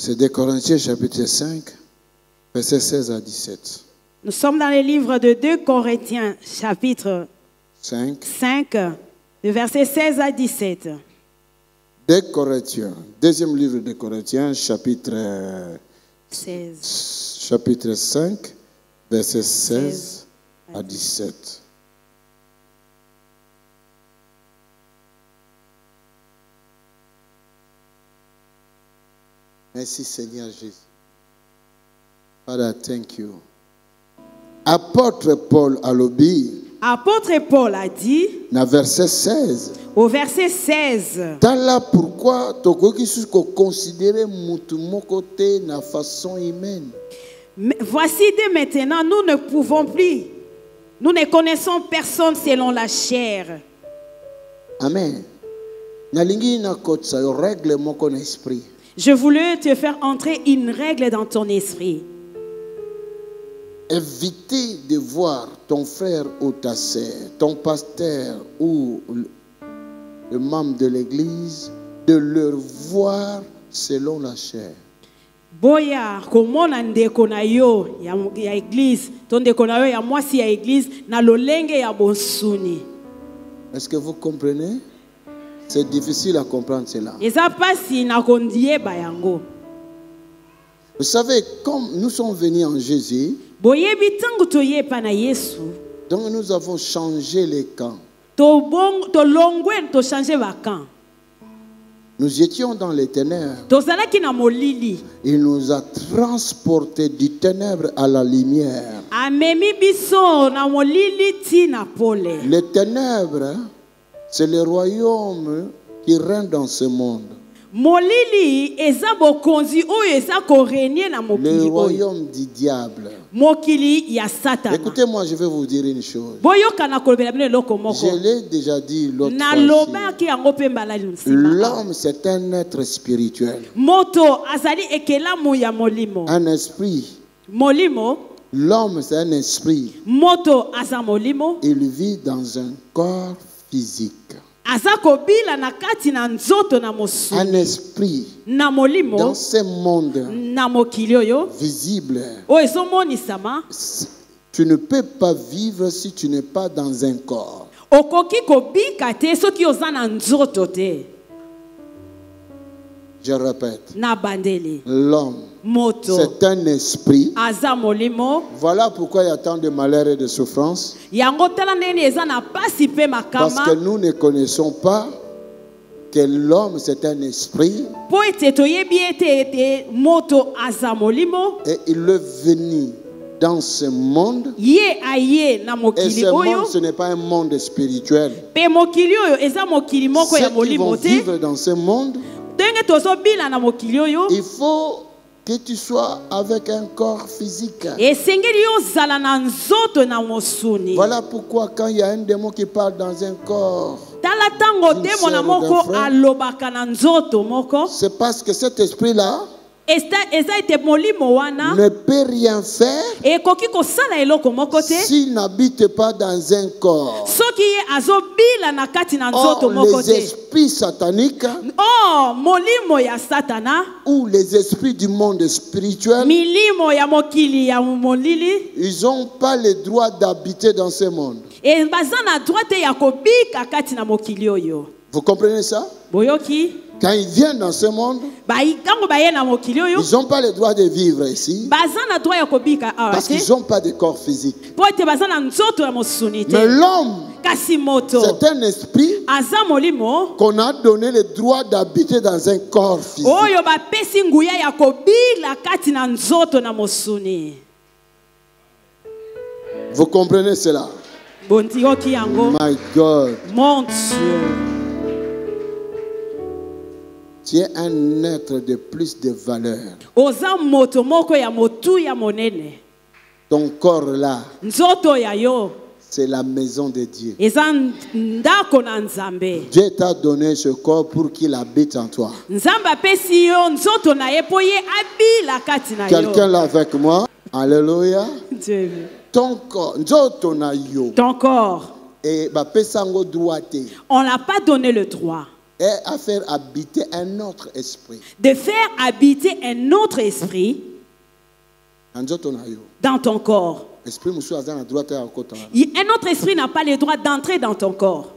C'est 2 Corinthiens chapitre 5, versets 16 à 17. Nous sommes dans le livre de 2 Corinthiens chapitre 5, de versets 16 à 17. 2 Corinthiens, deuxième livre de Corinthiens, chapitre 5, versets 16 à 17. Merci Seigneur Jésus. Father, thank you. Apôtre Paul a lobby. Apôtre Paul a dit, dans verset 16. Au verset 16. Dans là pourquoi tu considérer mon côté de façon humaine. Voici dès maintenant, nous ne pouvons plus. Nous ne connaissons personne selon la chair. Amen. Je voulais te faire entrer une règle dans ton esprit. Éviter de voir ton frère ou ta sœur, ton pasteur ou le membre de l'église, de leur voir selon la chair. Boya komona ndeko na yo ya église, ton ndeko na yo ya mwasi ya église na lolenge ya bonsuni. Est-ce que vous comprenez? C'est difficile à comprendre cela. Vous savez, comme nous sommes venus en Jésus, donc nous avons changé les camps. Nous étions dans les ténèbres. Il nous a transportés du ténèbre à la lumière. Les ténèbres, c'est le royaume qui règne dans ce monde. Le royaume du diable. Écoutez-moi, je vais vous dire une chose. Je l'ai déjà dit l'autre fois. L'homme, c'est un être spirituel. Un esprit. L'homme, c'est un esprit. Il vit dans un corps physique. Un esprit dans ce monde visible. Tu ne peux pas vivre si tu n'es pas dans un corps. Je répète. L'homme, c'est un esprit. Voilà pourquoi il y a tant de malheur et de souffrance. Parce que nous ne connaissons pas que l'homme, c'est un esprit. Et il est venu dans ce monde. Et ce monde, ce n'est pas un monde spirituel. Ceux qui vont vivre dans ce monde, il faut que tu sois avec un corps physique. Voilà pourquoi quand il y a un démon qui parle dans un corps, c'est parce que cet esprit-là ne peut rien faire s'il n'habite pas dans un corps. Or, les esprits sataniques ou les esprits du monde spirituel, ils n'ont pas le droit d'habiter dans ce monde. Vous comprenez ça? Quand ils viennent dans ce monde, ils n'ont pas le droit de vivre ici. Parce qu'ils n'ont pas de corps physique. Mais l'homme, c'est un esprit qu'on a donné le droit d'habiter dans un corps physique. Vous comprenez cela? My God. Mon Dieu. Tu es un être de plus de valeur. Ton corps là, c'est la maison de Dieu. Dieu t'a donné ce corps pour qu'il habite en toi. Quelqu'un là avec moi? Alléluia. Ton corps. Ton corps. Et on n'a pas donné le droit. est à faire habiter un autre esprit. De faire habiter un autre esprit dans ton corps. Un autre esprit n'a pas le droit d'entrer dans ton corps.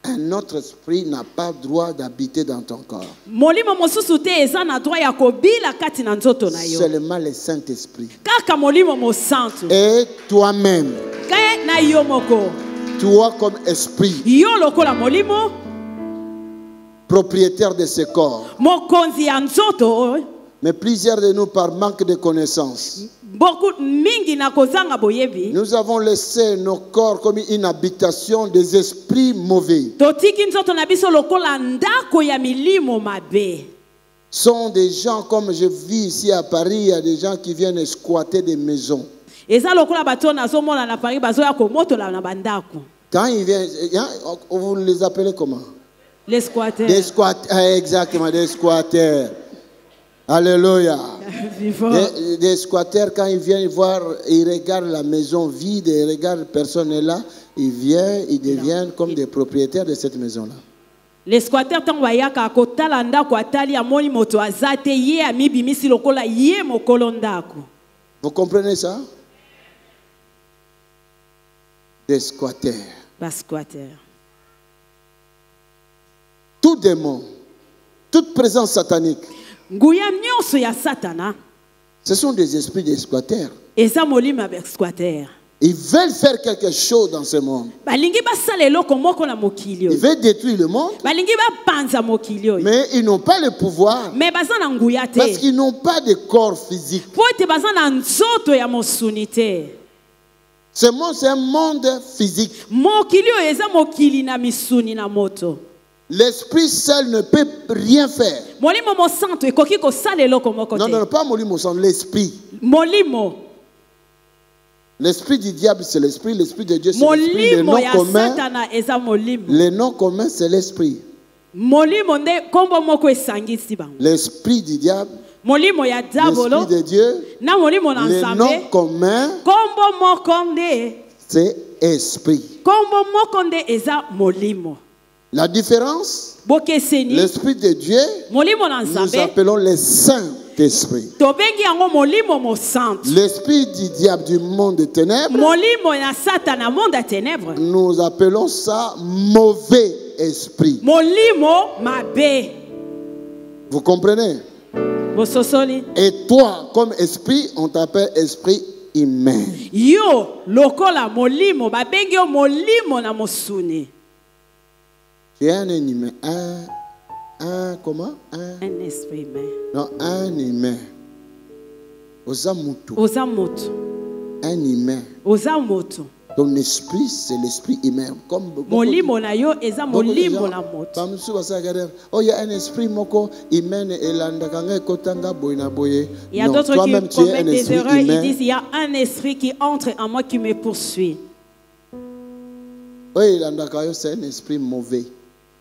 Un autre esprit n'a pas le droit d'habiter dans ton corps. Seulement le Saint-Esprit. Et toi-même. Toi comme esprit. Propriétaire de ce corps. Mais plusieurs de nous, par manque de connaissances, nous avons laissé nos corps comme une habitation des esprits mauvais. Sont des gens, comme je vis ici à Paris, il y a des gens qui viennent squatter des maisons. Quand ils viennent, vous les appelez comment? Les squatteurs. Des squatteurs, exactement, des squatteurs. Alléluia. Des squatteurs, quand ils viennent voir, ils regardent la maison vide, ils regardent personne n'est là, ils viennent, ils deviennent comme des propriétaires de cette maison-là. Les squatteurs, vous comprenez ça? Des squatteurs. Tout démon, toute présence satanique, ce sont des esprits des squatteurs. Ils veulent faire quelque chose dans ce monde. Ils veulent détruire le monde. Mais ils n'ont pas le pouvoir. Parce qu'ils n'ont pas de corps physique. Ce monde, c'est un monde physique. L'esprit seul ne peut rien faire. Non, pas Molimo Santo, l'esprit. L'esprit du diable, c'est l'esprit. L'esprit de Dieu, c'est l'esprit. Le nom commun, le nom commun, c'est l'esprit. L'esprit du diable, l'esprit de Dieu, le nom commun, c'est esprit. La différence, l'esprit de Dieu, nous appelons le Saint-Esprit. L'esprit du diable du monde des ténèbres, nous appelons ça mauvais esprit. Vous comprenez? Et toi, comme esprit, on t'appelle esprit humain. Tu es un humain. Comment? Un esprit humain. Non, un humain. Osamutu. Un humain. Ton esprit, c'est l'esprit humain. Comme oh, il y a un esprit moko humain et il y a d'autres qui commettent des erreurs. Ils disent il y a un esprit qui entre en moi qui me poursuit. Oui, c'est un esprit mauvais.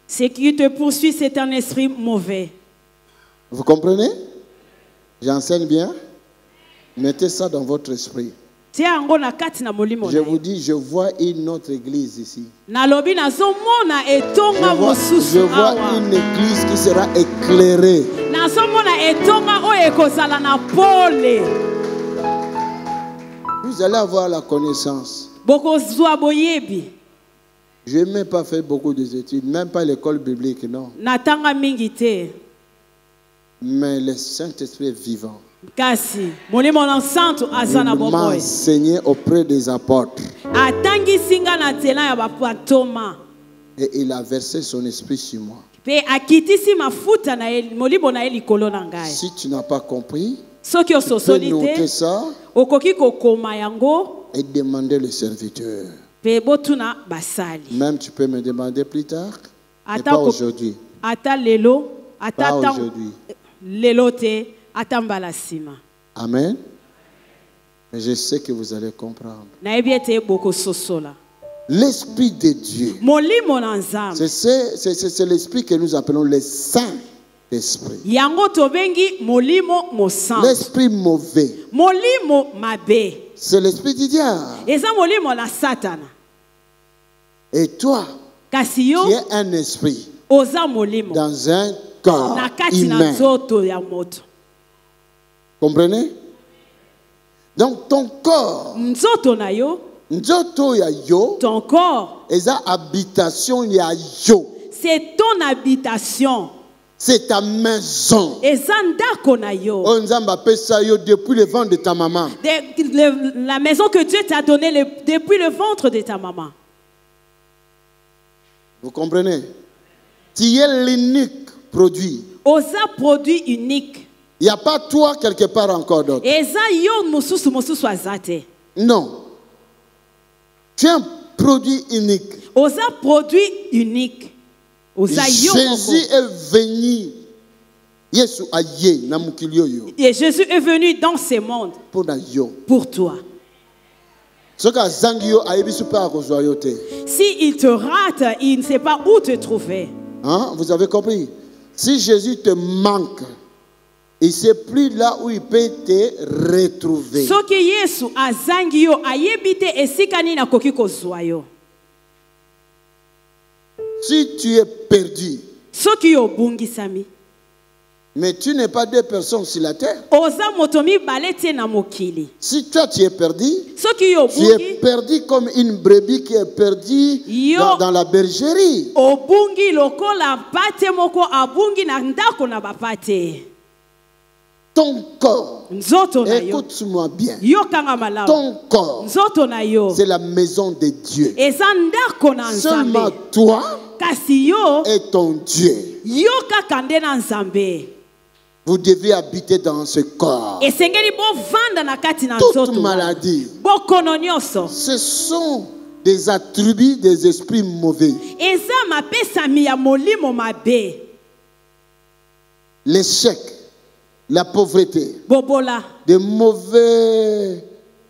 Ce qui te poursuit, c'est un esprit mauvais. Vous comprenez? J'enseigne bien. Mettez ça dans votre esprit. Je vous dis, je vois une autre église ici. Je vois une église qui sera éclairée. Vous allez avoir la connaissance. Je n'ai même pas fait beaucoup d'études, même pas l'école biblique, non. Mais le Saint-Esprit est vivant. Il m'a enseigné auprès des apôtres. Et il a versé son esprit sur moi. Si tu n'as pas compris, tu peux noter ça et demander le serviteur. Même tu peux me demander plus tard, mais pas aujourd'hui. Pas aujourd'hui. Amen. Mais je sais que vous allez comprendre. L'Esprit de Dieu, c'est l'Esprit que nous appelons le Saint-Esprit. L'Esprit mauvais, c'est l'Esprit du diable. Et toi, qui es un esprit, dans un corps humain. Comprenez? Donc ton corps, ton corps, habitation, il y a yo. C'est ton habitation. C'est ta maison. Depuis le ventre de ta maman. La maison que Dieu t'a donnée depuis le ventre de ta maman. Vous comprenez? Tu es l'unique produit. Osa produit unique. Il n'y a pas toi quelque part encore d'autre. Non. Tu es un produit unique. Osa produit unique. Jésus est venu. Et Jésus est venu dans ce monde pour toi. Si il te rate, il ne sait pas où te trouver. Hein? Vous avez compris? Si Jésus te manque, il ne sait plus là où il peut te retrouver. Si tu es perdu, mais tu n'es pas deux personnes sur la terre. Si toi tu es perdu, tu es perdu comme une brebis qui est perdue dans la bergerie. Ton corps, écoute-moi bien, ton corps, c'est la maison de Dieu. Seulement toi et ton Dieu. Vous devez habiter dans ce corps. Toute maladie, ce sont des attributs des esprits mauvais. L'échec, la pauvreté, de mauvais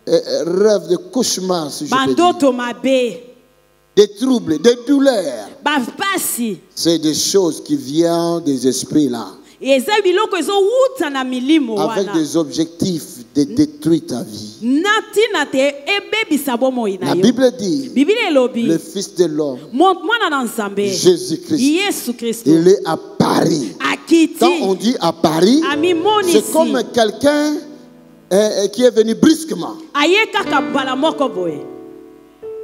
rêves, de cauchemars, si je peux dire. Des troubles, des douleurs. C'est des choses qui viennent des esprits là. Avec des objectifs de détruire ta vie. La Bible dit, le Fils de l'homme, Jésus-Christ, il est à Paris. Quand on dit à Paris, c'est comme quelqu'un qui est venu brusquement.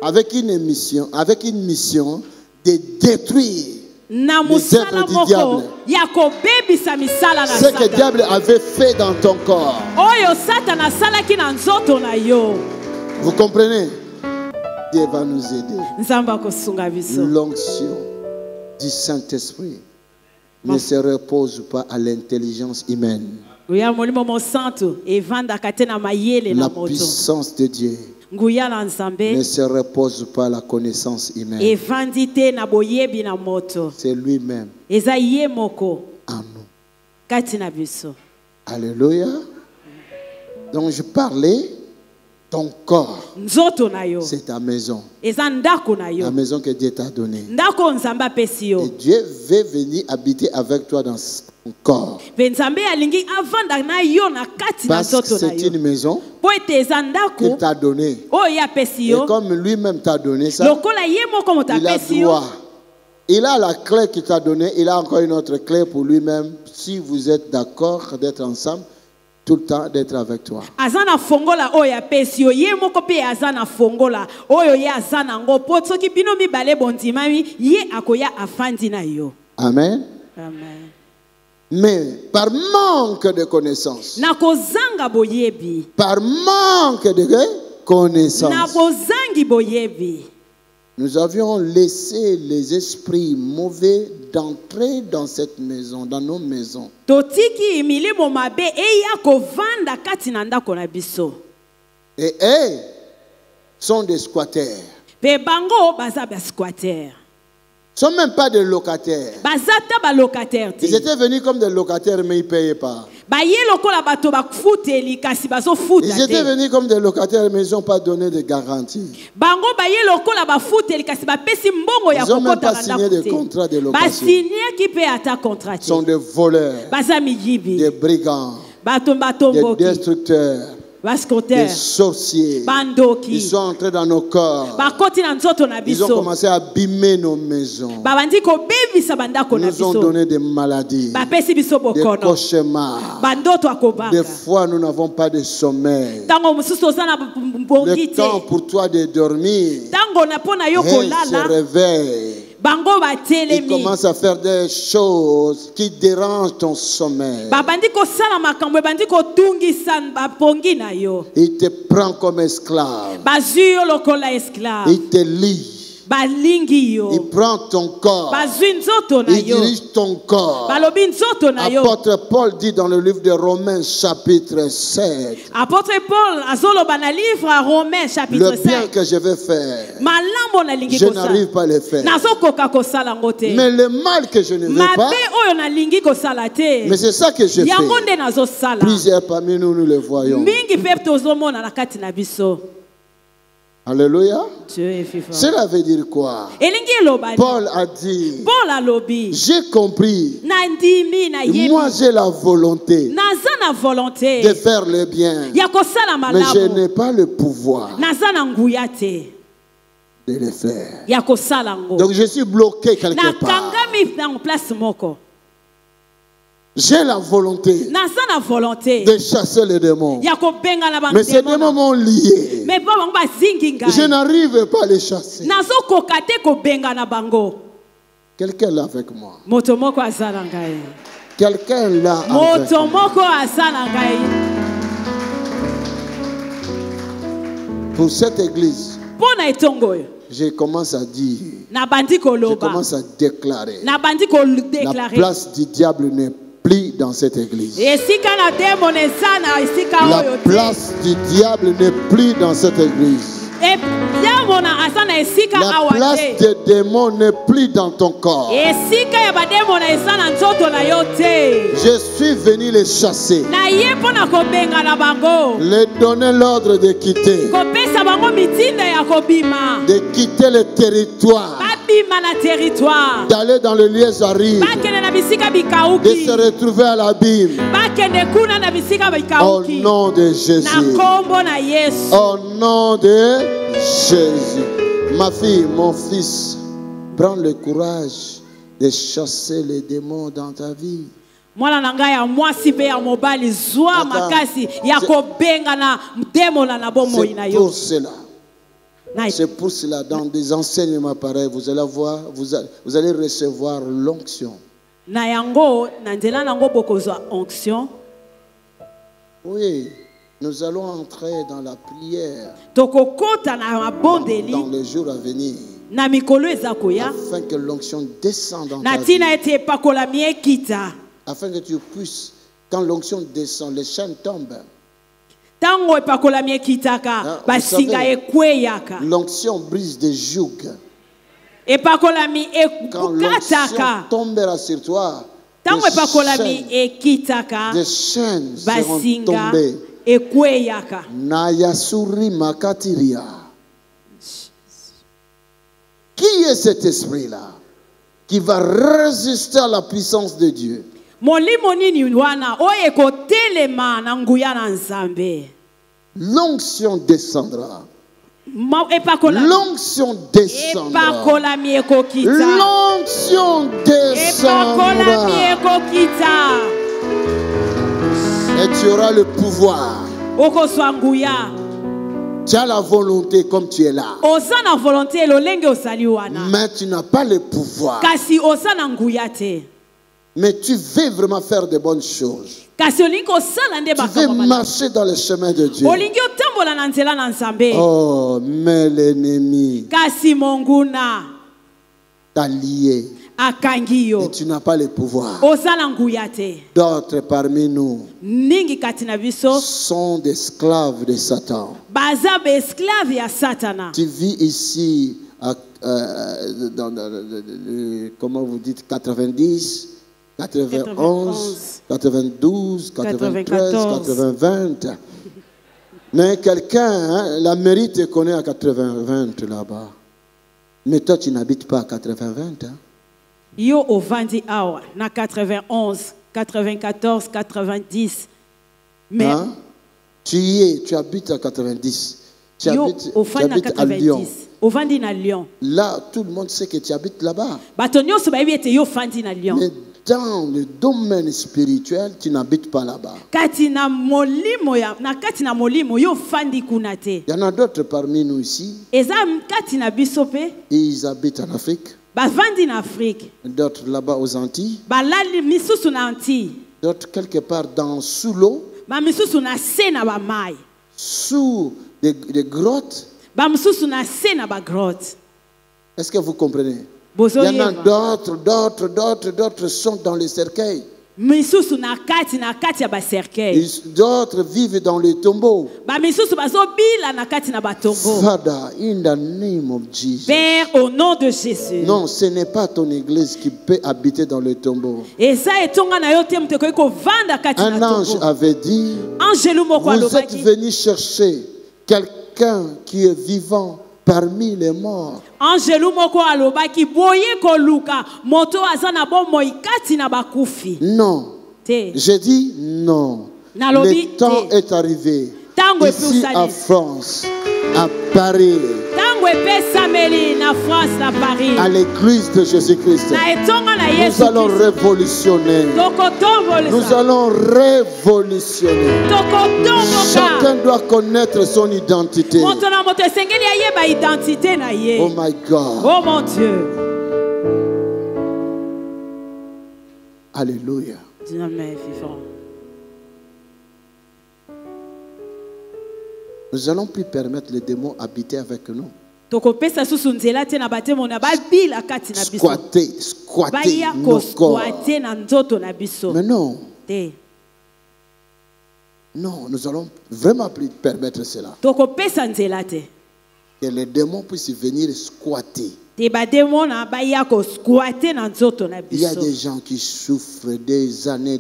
Avec une mission de détruire les œuvres du diable. Ce que le diable avait fait dans ton corps. Vous comprenez? Dieu va nous aider. L'onction du Saint-Esprit ne se repose pas à l'intelligence humaine. La puissance de Dieu ne se repose pas à la connaissance humaine. C'est lui-même en nous. Alléluia. Donc je parlais, ton corps, c'est ta maison. La maison que Dieu t'a donnée. Et Dieu veut venir habiter avec toi dans ton corps. Parce que c'est une maison qu'il t'a donnée. Et comme lui-même t'a donné ça, il a droit. Il a la clé qu'il t'a donnée. Il a encore une autre clé pour lui-même. Si vous êtes d'accord d'être ensemble, tout le temps d'être avec toi. Amen. Amen. Mais par manque de connaissances, par manque de connaissances, nous avions laissé les esprits mauvais d'entrer dans cette maison, dans nos maisons. Et eux sont des squatteurs. Ils ne sont même pas des locataires. Ils étaient venus comme des locataires, mais ils ne payaient pas. Ils étaient venus comme des locataires, mais ils n'ont pas donné de garantie. Ils n'ont même pas signé de contrat de location. Ils sont des voleurs, des brigands, des destructeurs. des sorciers. Ils sont entrés dans nos corps. Ils ont commencé à abîmer nos maisons. Ils nous ont donné des maladies, des cauchemars. Des fois, nous n'avons pas de sommeil. Le temps pour toi de dormir, elle se réveille. Il commence à faire des choses qui dérangent ton sommeil. Il te prend comme esclave. Il te lie. Il prend ton corps. Il dirige ton corps. Apôtre Paul dit dans le livre de Romains chapitre 7. Le bien que je vais faire, je n'arrive pas à le faire. Mais le mal que je ne veux pas, mais c'est ça que je fais. Plusieurs parmi nous, nous le voyons. Alléluia. Cela veut dire quoi? Paul a dit, j'ai compris. Moi j'ai la volonté de faire le bien, mais je n'ai pas le pouvoir de le faire. Donc je suis bloqué quelque part. J'ai la volonté de chasser les démons. Mais ces démons m'ont lié. Je n'arrive pas à les chasser. Quelqu'un là avec moi. Quelqu'un là avec moi. Pour cette église, je commence à dire, je commence à déclarer, la place du diable n'est plus dans cette église. La place du diable n'est plus dans cette église. La place des démons n'est plus dans ton corps. Je suis venu les chasser, les donner l'ordre de quitter, le territoire, d'aller dans le lieu arides, de se retrouver à l'abîme. Au nom de Jésus. Au nom de Jésus. Ma fille, mon fils, prends le courage de chasser les démons dans ta vie. C'est pour cela, dans des enseignements pareils, vous allez voir, vous allez recevoir l'onction. Oui, nous allons entrer dans la prière dans les jours à venir, afin que l'onction descende dans ta vie, afin que tu puisses, quand l'onction descend, les chaînes tombent. L'onction brise des jougs. Quand l'onction tombera sur toi, des chaînes seront tombées. Nayasuri makatiria. Qui est cet esprit-là qui va résister à la puissance de Dieu? L'onction descendra. L'onction descendra. L'onction descendra. Et tu auras le pouvoir. Tu as la volonté comme tu es là. Mais tu n'as pas le pouvoir. Mais tu veux vraiment faire de bonnes choses. Tu veux marcher dans le chemin de Dieu. Oh, mais l'ennemi t'a lié. Et tu n'as pas le pouvoir. D'autres parmi nous sont des esclaves de Satan. Tu vis ici dans comment vous dites, 90, 91, 92, 93, 80-20. Mais quelqu'un, la mairie te connaît à 80-20 là-bas. Mais toi, tu n'habites pas à 80-20. Hein? Yo au Vandi Awa, na 91, 94, 90. Mais tu habites à 90. Tu habites à Lyon. Là, tout le monde sait que tu habites là-bas. Mais dans le domaine spirituel, tu n'habites pas là-bas. Il y en a d'autres parmi nous ici. Ils habitent en Afrique. D'autres là-bas aux Antilles. D'autres quelque part sous l'eau. Sous des grottes. Est-ce que vous comprenez? Il y en a d'autres sont dans les cercueils. D'autres vivent dans les tombeaux. Father, in the name of Jesus. Père, au nom de Jésus. Non, ce n'est pas ton église qui peut habiter dans le tombeau. Un ange avait dit, vous êtes venus chercher quelqu'un qui est vivant parmi les morts. Non. J'ai dit non. Le temps est arrivé. Ici à France, à Paris, à l'église de Jésus-Christ, nous allons révolutionner. Nous allons révolutionner. Chacun doit connaître son identité. Oh my God. Oh mon Dieu. Alléluia. Dieu est vivant. Nous n'allons plus permettre les démons d'habiter avec nous. Squatter nos corps. Mais non. Non, nous allons vraiment plus permettre cela. Que les démons puissent venir squatter. Il y a des gens qui souffrent des années.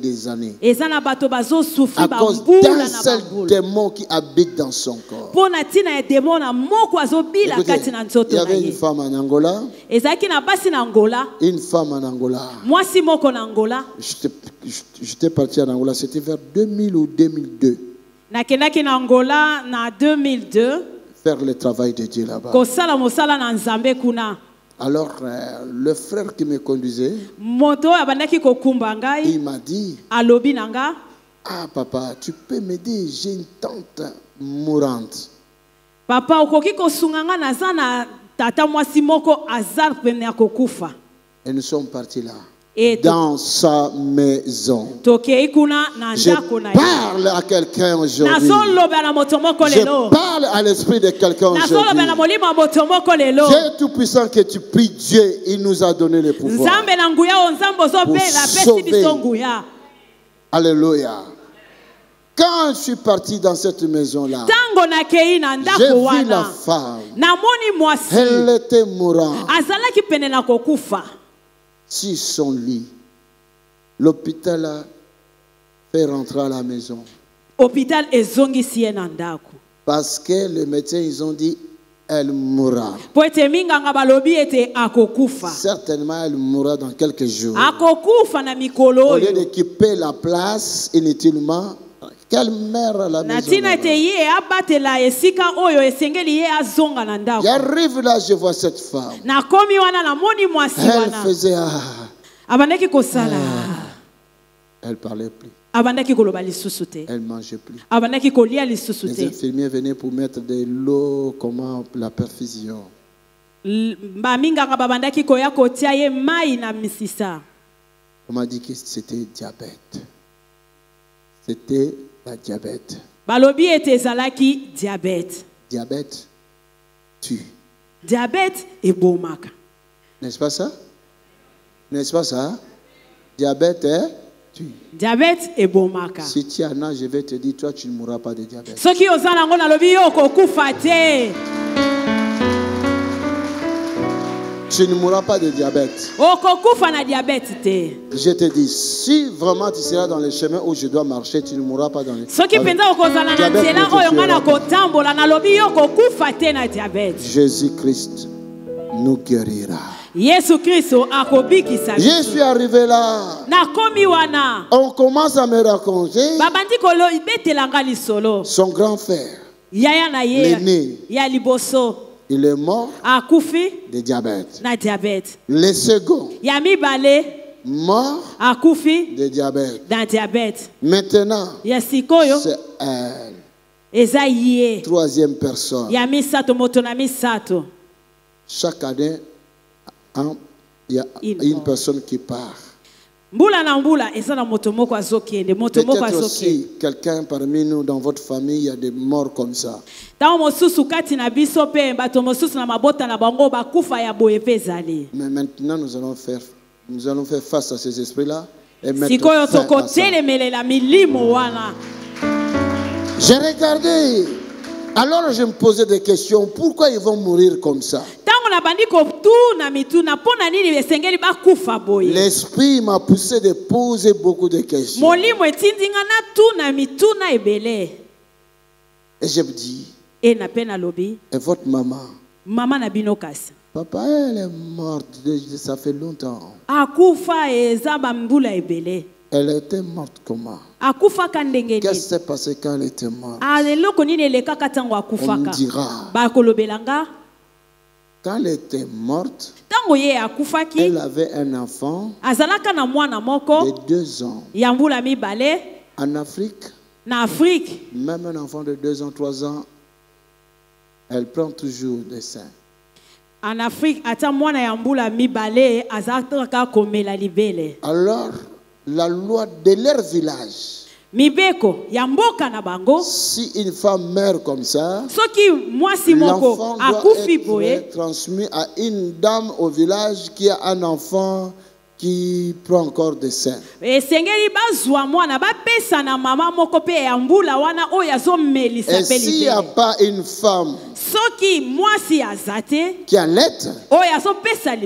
À cause d'un seul démon qui habite dans son corps. Écoutez, il y avait une femme en Angola. J'étais parti en Angola, c'était vers 2000 ou 2002. Faire le travail de Dieu là-bas. Alors, le frère qui me conduisait, il m'a dit, ah papa, tu peux m'aider, j'ai une tante mourante. Et nous sommes partis là. Dans sa maison. Je parle à quelqu'un aujourd'hui. Je parle à l'esprit de quelqu'un aujourd'hui. Dieu tout-puissant que tu pries Dieu, il nous a donné le pouvoir pour sauver. Alléluia. Quand je suis parti dans cette maison-là, j'ai vu la femme. Elle était mourante. Si son lit, l'hôpital a fait rentrer à la maison. Parce que les médecins, ils ont dit, elle mourra. Certainement, elle mourra dans quelques jours. Au lieu d'équiper la place inutilement, qu'elle meurt à la maison. J'arrive là, je vois cette femme. Elle faisait elle parlait plus. Elle mangeait plus. Les infirmiers venaient pour mettre de l'eau, comment la perfusion. On m'a dit que c'était diabète. C'était la diabète. Diabète tue. Diabète et bomaka. N'est-ce pas ça? N'est-ce pas ça? Diabète est tue. Diabète et bomaka. Si tu en as, je vais te dire, toi tu ne mourras pas de diabète. Tu ne mourras pas de diabète. Je te dis, si vraiment tu seras dans le chemin où je dois marcher, tu ne mourras pas dans le diabète. Jésus-Christ nous guérira. Je suis arrivé là. On commence à me raconter son grand frère, l'aîné. Il est mort de diabète. Le second, mort de diabète. Maintenant, c'est elle. Troisième personne. Chaque année, il y a une personne qui part. Peut-être aussi quelqu'un parmi nous dans votre famille, il y a des morts comme ça. Mais maintenant, nous allons faire face à ces esprits-là et mettre fin à ça. J'ai regardé. Alors je me posais des questions. Pourquoi ils vont mourir comme ça? L'esprit m'a poussé de poser beaucoup de questions. Et je me dis, et votre maman? Papa, elle est morte, ça fait longtemps. Elle était morte comment? Qu'est-ce qui s'est passé quand elle était morte? On me dira. Quand elle était morte, elle avait un enfant de 2 ans. En Afrique, même un enfant de 2 ans, 3 ans, elle prend toujours des seins. En Afrique, alors, la loi de leur village, si une femme meurt comme ça, l'enfant doit être transmis à une dame au village qui a un enfant qui prend encore des seins. Et s'il n'y a pas une femme qui allaite,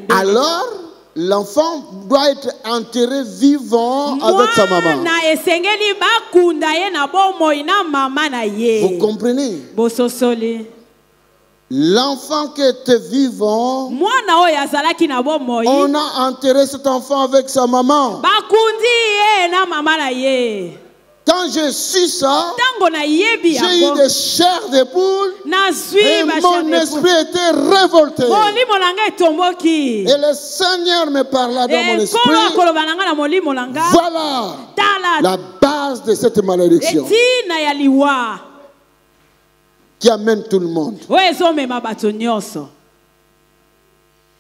alors l'enfant doit être enterré vivant avec sa maman. Vous comprenez? L'enfant qui était vivant, on a enterré cet enfant avec sa maman. Quand je suis ça, j'ai eu des chairs de poule et mon esprit était révolté. Et le Seigneur me parla dans mon esprit. Voilà la base de cette malédiction qui amène tout le monde.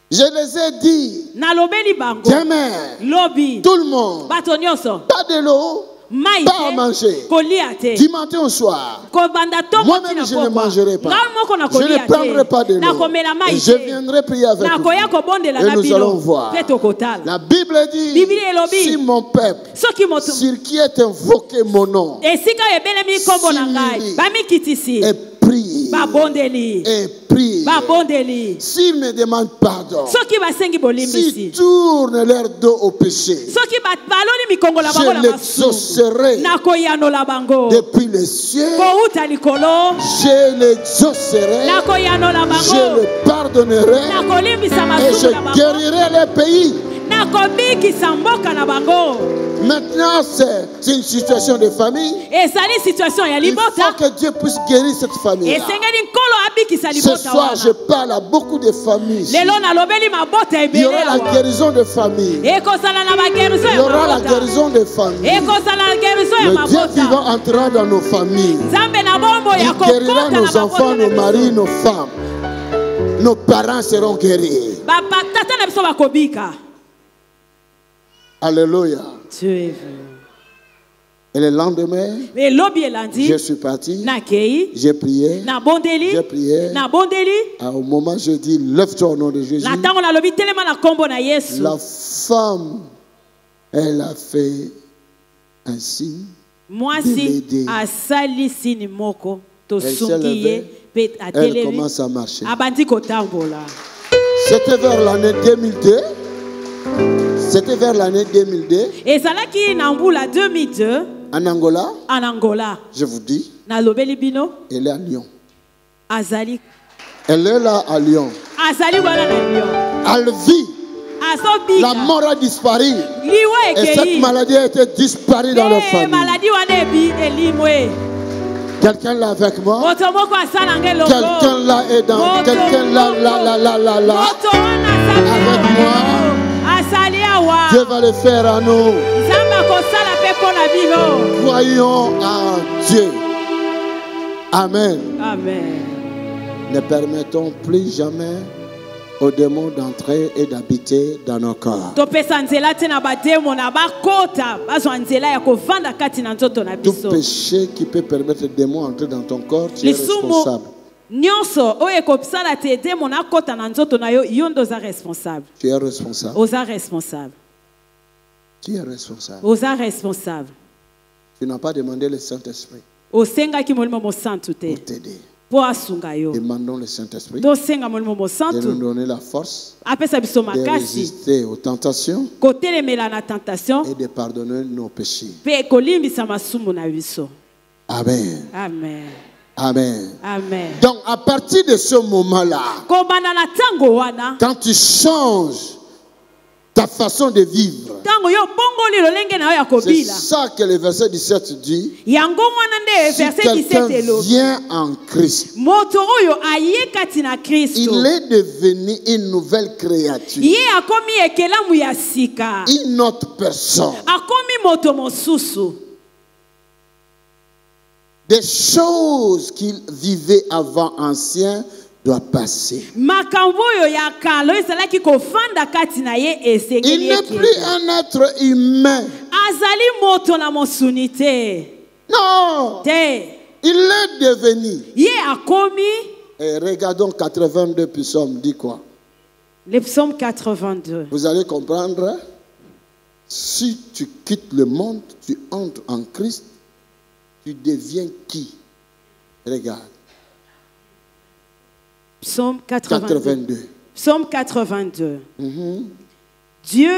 Je les ai dit, demain, tout le monde, pas de l'eau, pas à manger. Du matin au soir, moi-même je ne mangerai pas. Je ne prendrai pas de l'eau. Et je viendrai prier avec vous. Et nous allons voir. La Bible dit, si mon peuple, sur qui est invoqué mon nom, et prie, s'ils me demandent pardon, s'ils tournent leur dos au péché, je l'exaucerai depuis les cieux, je l'exaucerai, je le pardonnerai et je guérirai les pays. Maintenant, c'est une situation de famille. Il faut que Dieu puisse guérir cette famille. Ce soir, je parle à beaucoup de familles. Il y aura la guérison de famille. Il y aura la guérison de famille. Le Dieu vivant entrera dans nos familles. Il guérira nos enfants, nos maris, nos femmes. Nos parents seront guéris. Alléluia. Et le lendemain, je suis parti, j'ai prié, au moment où je dis, lève-toi au nom de Jésus, la femme, elle a fait un signe de l'aider. Elle s'est levée, elle commence à marcher. C'était vers l'année 2002. C'était vers l'année 2002. En Angola. Je vous dis. Elle est à Lyon. Elle est là à Lyon. Elle vit La mort a disparu. Et cette maladie a été disparue dans leur famille. Quelqu'un là avec moi? Quelqu'un là est dans. Quelqu'un là. Avec moi? Dieu va le faire à nous. Croyons en Dieu. Amen. Amen. Ne permettons plus jamais aux démons d'entrer et d'habiter dans nos corps. Tout péché qui peut permettre aux démons d'entrer dans ton corps, tu es responsable. Tu es responsable. Tu es responsable. Tu n'as pas demandé le Saint-Esprit pour t'aider. Demandons le Saint-Esprit de nous donner la force de résister aux tentations et de pardonner nos péchés. Amen. Amen. Amen. Amen. Donc à partir de ce moment-là, quand tu changes ta façon de vivre, c'est ça que le verset 17 dit. Si quelqu'un vient en Christ, il est devenu une nouvelle créature, une autre personne. Des choses qu'il vivait avant ancien doit passer. Il n'est plus un être humain. Non. Il est devenu. Et regardons 82 psaumes, dit quoi? Le psaume 82. Vous allez comprendre. Si tu quittes le monde, tu entres en Christ, tu deviens qui? Regarde. Psaume 82. Psaume 82. Dieu.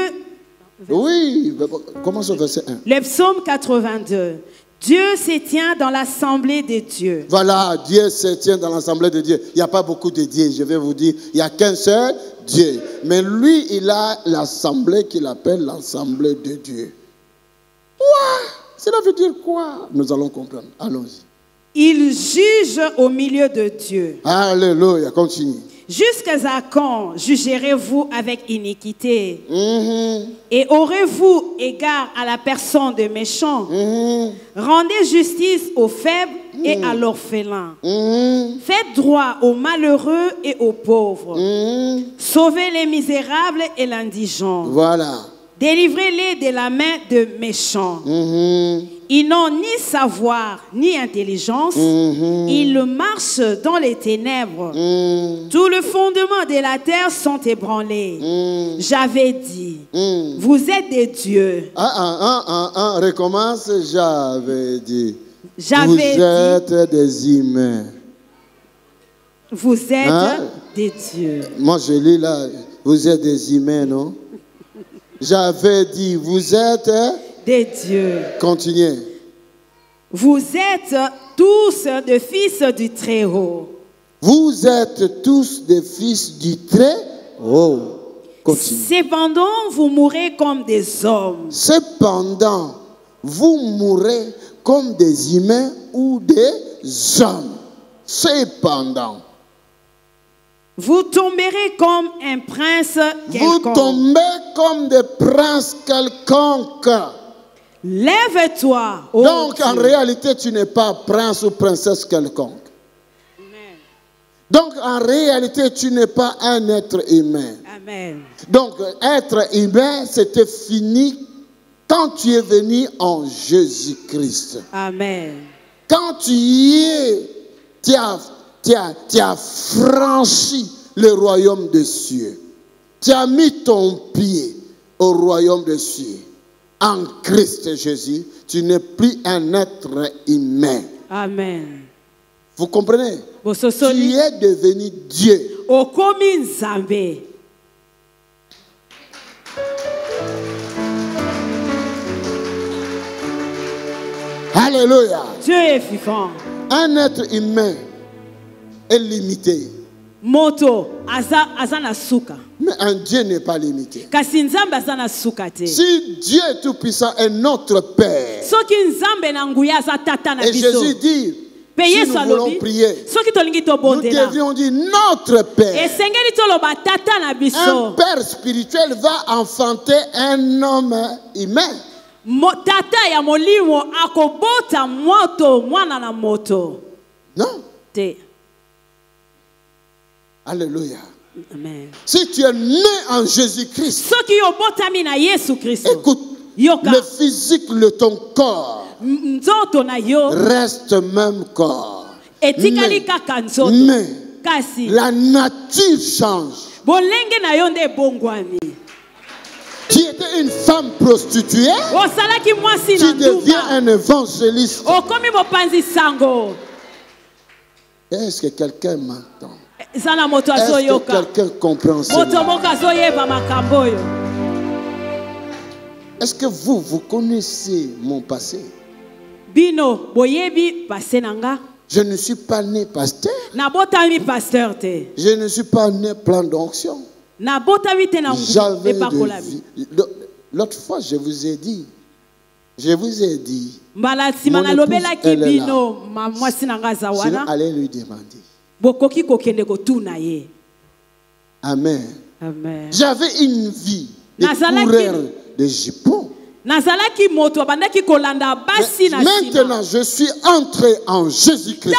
Oui, commence au verset 1. Le psaume 82. Dieu se tient dans l'assemblée de Dieu. Voilà, Dieu se tient dans l'assemblée de Dieu. Il n'y a pas beaucoup de dieux, je vais vous dire. Il n'y a qu'un seul Dieu. Mais lui, il a l'assemblée qu'il appelle l'assemblée de Dieu. Quoi? Cela veut dire quoi? Nous allons comprendre. Allons-y. Il juge au milieu de Dieu. Alléluia, continue. Jusqu'à quand jugerez-vous avec iniquité? Et aurez-vous égard à la personne de méchants? Rendez justice aux faibles et à l'orphelin. Faites droit aux malheureux et aux pauvres. Sauvez les misérables et l'indigent. Voilà. Délivrez-les de la main de méchants. Ils n'ont ni savoir ni intelligence. Ils marchent dans les ténèbres. Tout le fondement de la terre sont ébranlés. J'avais dit, vous êtes des dieux. Recommence, j'avais dit. Vous êtes des humains. Vous êtes des dieux. Moi je lis là, vous êtes des humains, non? J'avais dit, vous êtes des dieux. Continuez. Vous êtes tous des fils du Très-Haut. Vous êtes tous des fils du Très-Haut. Continue. Cependant, vous mourrez comme des hommes. Cependant, vous mourrez comme des humains ou des hommes. Cependant. Vous tomberez comme un prince quelconque. Vous tombez comme des princes quelconques. Lève-toi. Donc en réalité, tu n'es pas prince ou princesse quelconque. Amen. Donc en réalité, tu n'es pas un être humain. Amen. Donc être humain, c'était fini quand tu es venu en Jésus-Christ. Amen. Quand tu y es, tu as franchi le royaume des cieux. Tu as mis ton pied au royaume des cieux. En Christ Jésus, tu n'es plus un être humain. Amen. Vous comprenez? Tu es devenu Dieu. Alléluia. Dieu est vivant. Un être humain est limité. Moto azana suka. Mais un Dieu n'est pas limité. Kasi nzambe azana suka te. Si Dieu est tout-puissant est notre Père. Soki nzambe na nguya za tata na biso. Et Jésus dit, si nous voulons prier, nous devrions dire notre Père. Un Père spirituel va enfanter un homme humain. Tata ya molimo akobota moto mwana na moto. Non. Te. Alléluia. Amen. Si tu es né en Jésus-Christ, écoute, le physique de ton corps reste même corps. Mais la nature change. Tu étais une femme prostituée, tu deviens un évangéliste. Est-ce que quelqu'un m'entend? Est-ce que quelqu'un comprend cela? Est-ce que vous connaissez mon passé? Je ne suis pas né pasteur. Je ne suis pas né plan d'onction. L'autre fois, je vous ai dit, mon épouse, elle est là. Sinon, allez lui demander. Amen. Amen. J'avais une vie de coureur de jupons. Maintenant, je suis entré en Jésus-Christ.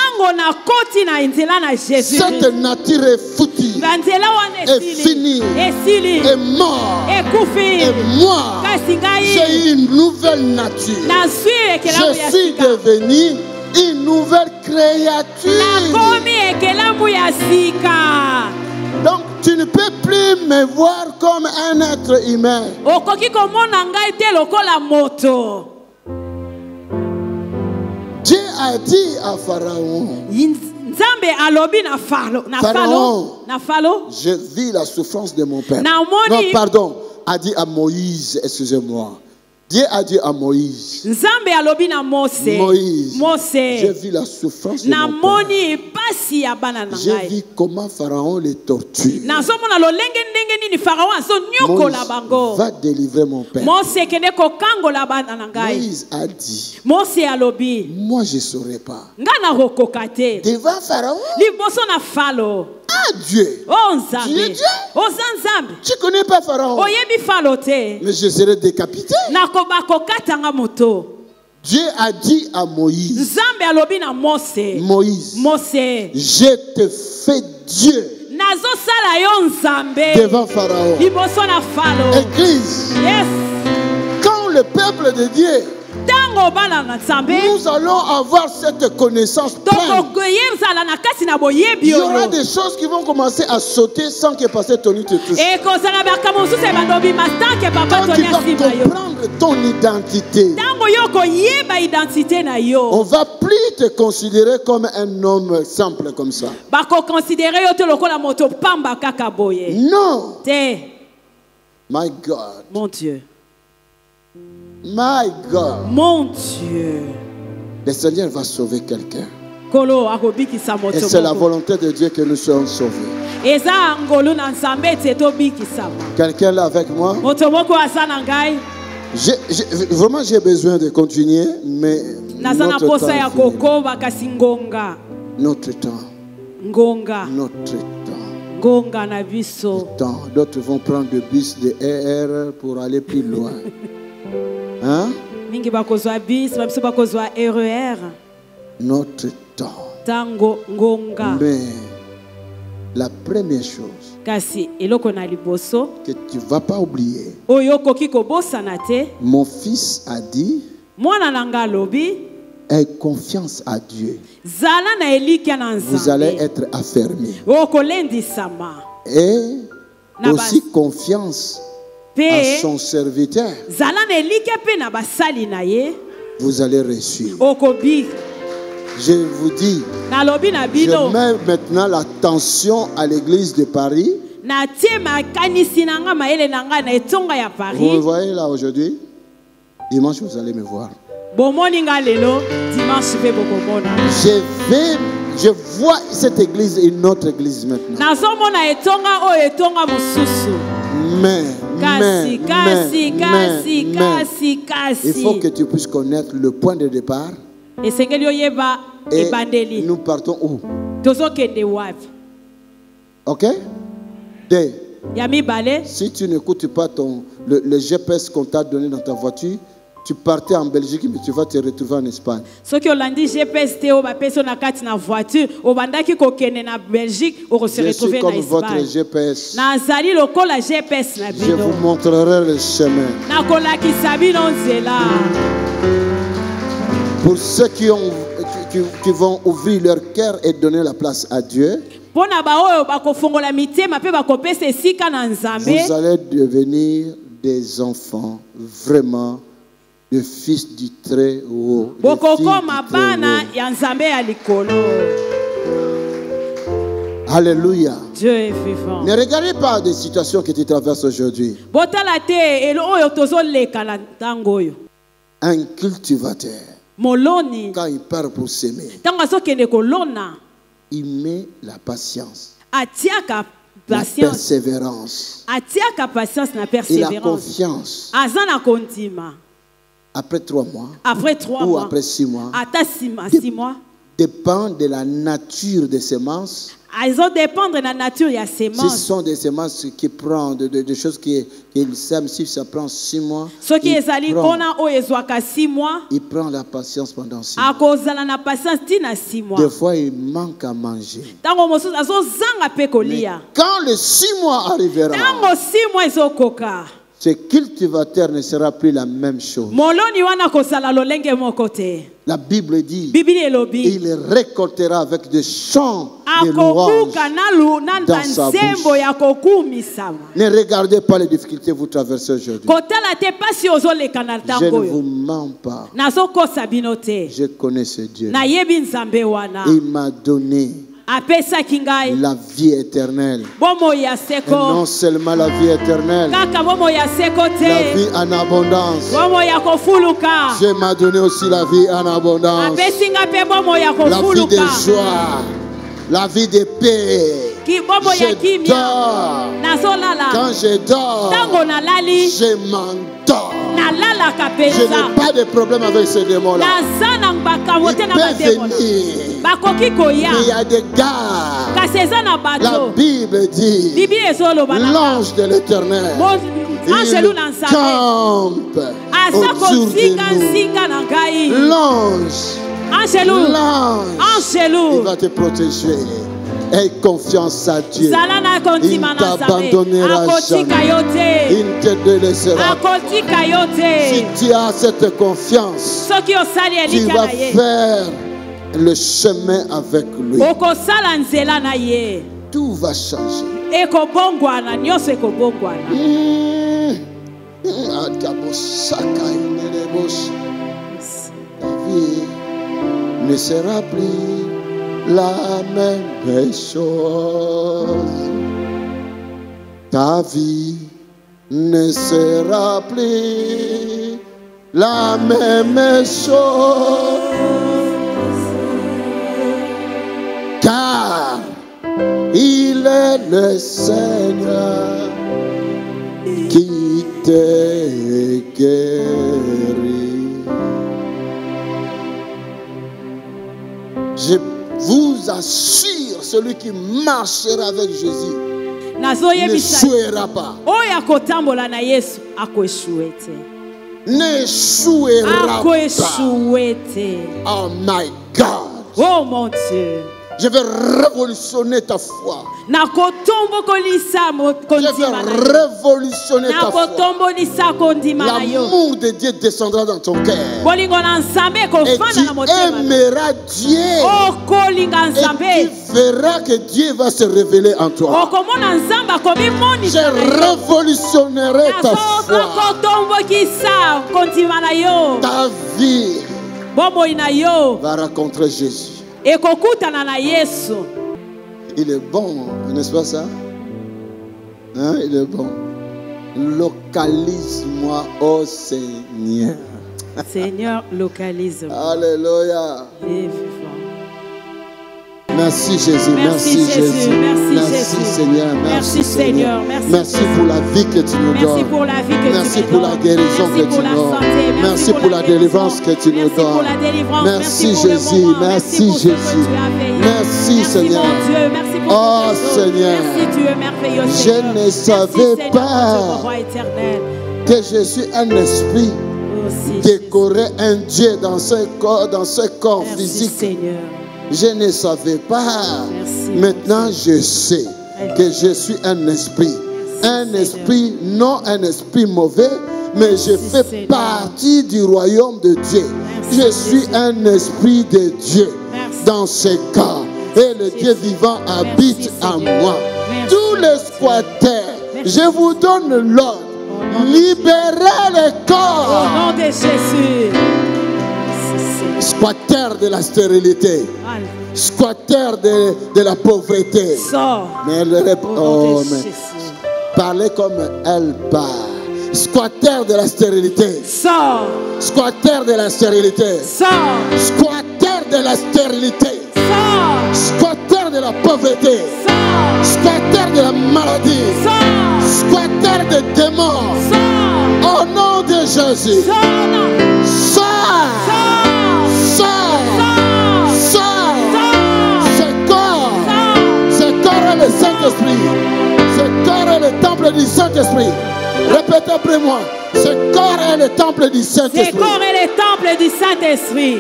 Cette nature est foutue, est finie, est morte. Et moi, j'ai une nouvelle nature. Je suis devenu une nouvelle créature. Donc tu ne peux plus me voir comme un être humain. Dieu a dit à Pharaon, Pharaon, je vis la souffrance de mon père. Non, pardon, a dit à Moïse, excusez-moi. Dieu a dit à Moïse, Moïse, j'ai vu la souffrance de mon père. J'ai vu comment Pharaon les torture. Moïse va délivrer mon père. Moïse a dit, moi je ne saurais pas. Devant Pharaon, ah Dieu, Dieu, tu ne connais pas Pharaon, mais je serai décapité. Dieu a dit à Moïse, Moïse, je te fais Dieu devant Pharaon. Église, quand le peuple de Dieu, nous allons avoir cette connaissance pleine. Il y aura des choses qui vont commencer à sauter sans que Pasteur Tony te touche. Quand tu vas comprendre ton identité, on ne va plus te considérer comme un homme simple comme ça. Non. My God. Mon Dieu. My God. Mon Dieu. Le Seigneur va sauver quelqu'un. Et c'est la volonté de Dieu que nous soyons sauvés. Quelqu'un là avec moi? Vraiment j'ai besoin de continuer, mais notre temps. D'autres vont prendre le bus de RR pour aller plus loin. Hein? Notre temps. Mais la première chose que tu ne vas pas oublier, mon fils a dit, aie confiance à Dieu. Vous allez être affermis. Et aussi confiance à son serviteur. Vous allez réussir. Je vous dis, je mets maintenant l'attention à l'église de Paris. Vous me voyez là aujourd'hui? Dimanche, vous allez me voir. Je vais Je vois cette église et une autre église maintenant. Mais il faut que tu puisses connaître le point de départ. Et nous partons où? Ok? Si tu n'écoutes pas le GPS qu'on t'a donné dans ta voiture, tu partais en Belgique, mais tu vas te retrouver en Espagne. Je suis comme votre GPS. Je vous montrerai le chemin. Pour ceux qui vont ouvrir leur cœur et donner la place à Dieu, vous allez devenir des enfants vraiment le fils du Très-Haut. Alléluia. Dieu est vivant. Ne regardez pas des situations que tu traverses aujourd'hui. Un cultivateur, quand il part pour s'aimer, il met la patience, la persévérance et la confiance. Après 3 mois, ou après 6 mois, dépend de la nature des semences. Ce sont des semences qui prennent des choses qu'ils sèment. Si ça prend 6 mois, il prend la patience pendant 6 mois. Des fois, il manque à manger. Mais quand les 6 mois arriveront, ce cultivateur ne sera plus la même chose. La Bible dit il récoltera avec des chants de louanges dans sa bouche. Ne regardez pas les difficultés que vous traversez aujourd'hui. Je ne vous mens pas. Je connais ce Dieu. Il m'a donné la vie éternelle. Et non seulement la vie éternelle, la vie en abondance. Dieu m'a donné aussi la vie en abondance. La vie de joie, la vie de paix. Je dors. Quand je dors, je m'endors. Je n'ai pas de problème avec ce démon-là. Il peut venir. Mais il y a des gars. La Bible dit l'ange de l'Éternel, il campe autour de nous. L'ange, il va te protéger. Aie confiance à Dieu. Il ne t'abandonnera jamais. Il ne te délaissera pas. Si tu as cette confiance, tu vas faire le chemin avec lui. Tout va changer. Ta vie ne sera plus la même chose. Ta vie ne sera plus la même chose. Car il est le Seigneur qui te guérit. Je vous assure, celui qui marchera avec Jésus n'échouera pas. N'échouera pas. Oh my God. Oh mon Dieu. Je vais révolutionner ta foi. Je vais révolutionner ta foi. L'amour de Dieu descendra dans ton cœur. Et tu aimeras Dieu. Et tu verras que Dieu va se révéler en toi. Je révolutionnerai ta foi. Ta vie va rencontrer Jésus. Il est bon, n'est-ce pas ça? Hein, il est bon. Localise-moi, ô Seigneur. Seigneur, localise-moi. Alléluia. Il est vivant. Merci Jésus, merci Jésus, merci Seigneur, merci Seigneur, merci pour la vie que tu nous donnes, merci pour la guérison que tu nous donnes, merci pour la délivrance que tu nous donnes, merci Jésus, merci Jésus, merci Seigneur. Oh Seigneur, je ne savais pas que je suis un esprit décoré, un Dieu dans ce corps physique. Seigneur. Je ne savais pas. Maintenant, je sais que je suis un esprit. Un esprit, non un esprit mauvais, mais je fais partie du royaume de Dieu. Je suis un esprit de Dieu dans ce corps. Et le Dieu vivant habite en moi. Tous les squatters, je vous donne l'ordre. Libérez les corps. Au nom de Jésus. Squatter de la stérilité, squatter de la pauvreté. Mais parlez comme elle parle. Squatter de la stérilité. Squatter de la stérilité. Squatter de la stérilité. Squatter de la pauvreté. Squatter de la maladie. Squatter des démons. Au nom de Jésus. Ce corps est le Saint-Esprit. Ce corps est le temple du Saint-Esprit. Répétez après moi. Ce corps est le temple du Saint-Esprit. Ce corps est le temple du Saint-Esprit.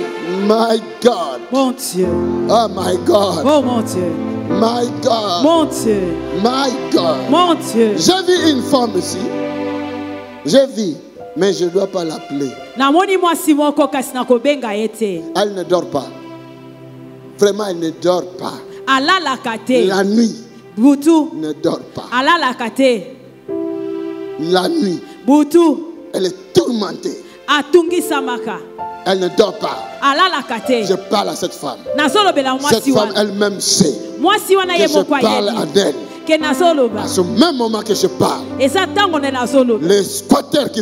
My God. Mon Dieu. Oh my God. Oh mon Dieu. My God. Mon Dieu. My God. Mon Dieu. J'ai vu une femme ici. J'ai vu, mais je ne dois pas l'appeler. Elle ne dort pas. Vraiment, elle ne dort pas. La nuit, ne dort pas. La nuit, elle est tourmentée. Elle ne dort pas. Je parle à cette femme. Cette femme elle-même sait que je parle à elle. À ce même moment que je parle, les squatters qui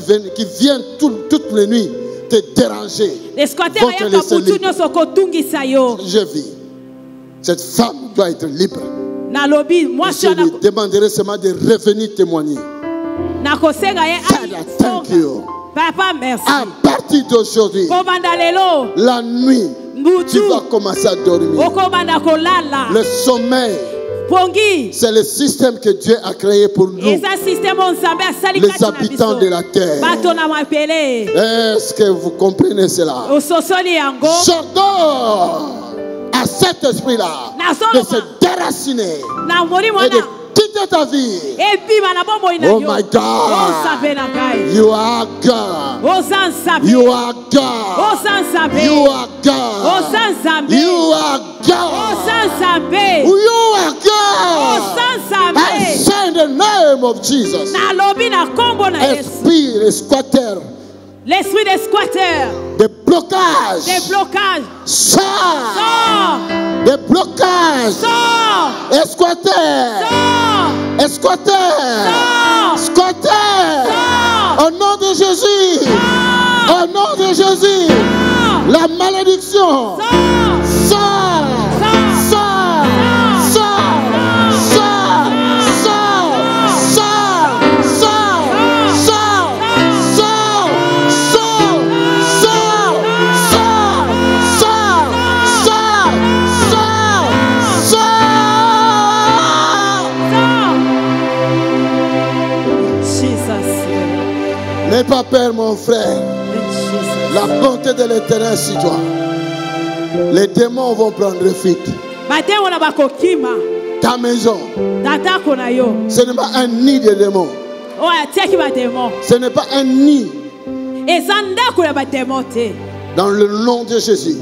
viennent toutes les nuits te déranger vont te laisser libre. Je vis. Cette femme doit être libre. Je lui demanderai seulement de revenir témoigner. Father, thank you. Papa, merci. À partir d'aujourd'hui, la nuit, tu vas commencer à dormir. Le sommeil, c'est le système que Dieu a créé pour nous, les habitants de la terre. Est-ce que vous comprenez cela? J'ordonne à cet esprit-là de se déraciner et de quitter ta vie. Oh my God. You are God. You are God. You are God. You are God. You are God. I say in the name of Jesus. Esprit de squatter. L'esprit des squatters. Des blocages. Des blocages. Sors. Des blocages. Sors. Squatters. Sors. Squatters. Squatters. Au nom de Jésus. Au nom de Jésus. La malédiction. Sors. N'aie pas peur, mon frère. La bonté de l'Éternel sur toi. Les démons vont prendre fuite. Ta maison, ce n'est pas un nid de démons. Ce n'est pas un nid. Dans le nom de Jésus.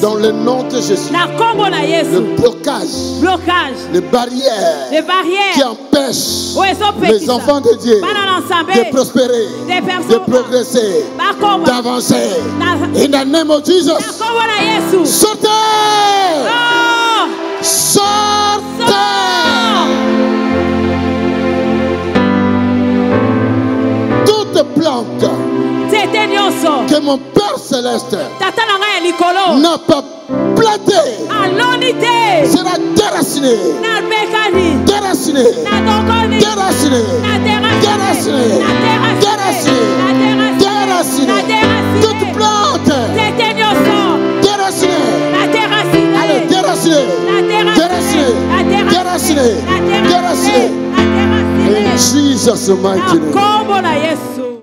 Dans le nom de Jésus. Le blocage. Les barrières qui empêchent les enfants de Dieu de prospérer, de progresser, d'avancer. In the name of Jesus. Sortez! Sortez! Toute plante que mon Père céleste n'a pas planté sera déraciné. Déraciné. Déraciné. Déraciné. Déraciné. Déraciné. Toute plante. Déraciné. Allez, déraciné. Déraciné. Déraciné. Déraciné. In Jesus' mighty name.